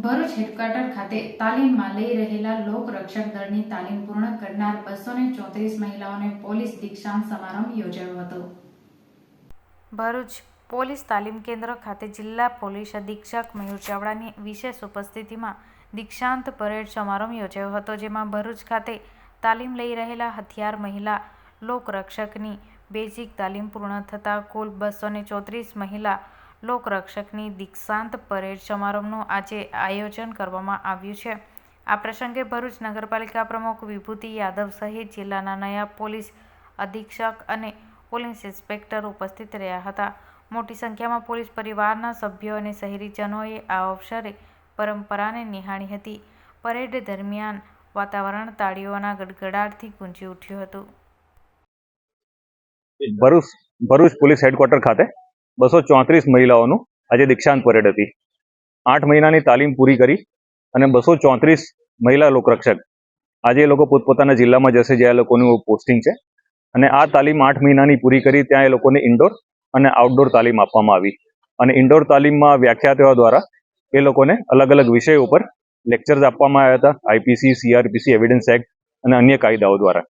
Bharuch headquarter ખાતે તાલીમમાં લઈ રહેલા લોકરક્ષક દળની તાલીમ પૂર્ણ કરનાર 234 મહિલાઓને પોલીસ દીક્ષાંત સમારંભ યોજાયો હતો। ભરૂચ પોલીસ તાલીમ કેન્દ્ર ખાતે જિલ્લા પોલીસ અધિક્ષક મયુર ચાવડાની વિશેષ ઉપસ્થિતિમાં દીક્ષાંત પરેડ સમારંભ યોજાયો હતો, જેમાં ભરૂચ ખાતે તાલીમ લઈ રહેલા હથિયાર મહિલા લોકરક્ષકની બેઝિક તાલીમ પૂર્ણ થતાં કુલ 234 મહિલા લોકરક્ષકની દીક્ષાંત પરેડ સમારંભનું આજે આયોજન કરવામાં આવ્યું છે। આ પ્રસંગે ભરૂચ નગરપાલિકા પ્રમુખ વિભૂતિ યાદવ સહિત જિલ્લાના નાયબ પોલીસ અધિક્ષક અને પોલીસ ઇન્સ્પેક્ટર ઉપસ્થિત રહ્યા હતા। મોટી સંખ્યામાં પોલીસ પરિવારના સભ્યો અને શહેરીજનોએ આ અવસરે પરંપરાને નિહાળી હતી। પરેડ દરમિયાન વાતાવરણ તાળીઓના ગડગડાટથી ગુંજી ઉઠ્યું હતું। ભરૂચ પોલીસ હેડક્વાર્ટર ખાતે 234 મહિલાઓનું આજે દીક્ષાંત પરેડ હતી। 8 મહિનાની તાલીમ પૂરી કરી અને 234 મહિલા લોકરક્ષક આજે એ લોકો પોતપોતાના જિલ્લામાં જશે જ્યાં એ લોકોનું પોસ્ટિંગ છે, અને આ તાલીમ 8 મહિનાની પૂરી કરી ત્યાં એ લોકોને ઇન્ડોર અને આઉટડોર તાલીમ આપવામાં આવી। અને ઇન્ડોર તાલીમમાં વ્યાખ્યાતાઓ દ્વારા એ લોકોને અલગ અલગ વિષયો ઉપર લેક્ચર્સ આપવામાં આવ્યા હતા, આઈપીસી, સીઆરપીસી, એવિડન્સ એક્ટ અને અન્ય કાયદાઓ દ્વારા।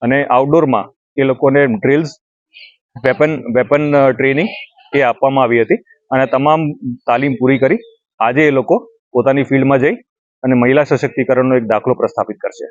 અને આઉટડોરમાં એ લોકોને ડ્રિલ્સ, વેપન ટ્રેનિંગ એ આપવામાં આવી હતી। અને તમામ તાલીમ પૂરી કરી આજે એ લોકો પોતાની ફિલ્ડમાં જઈ અને મહિલા સશક્તિકરણનો એક દાખલો પ્રસ્થાપિત કરશે।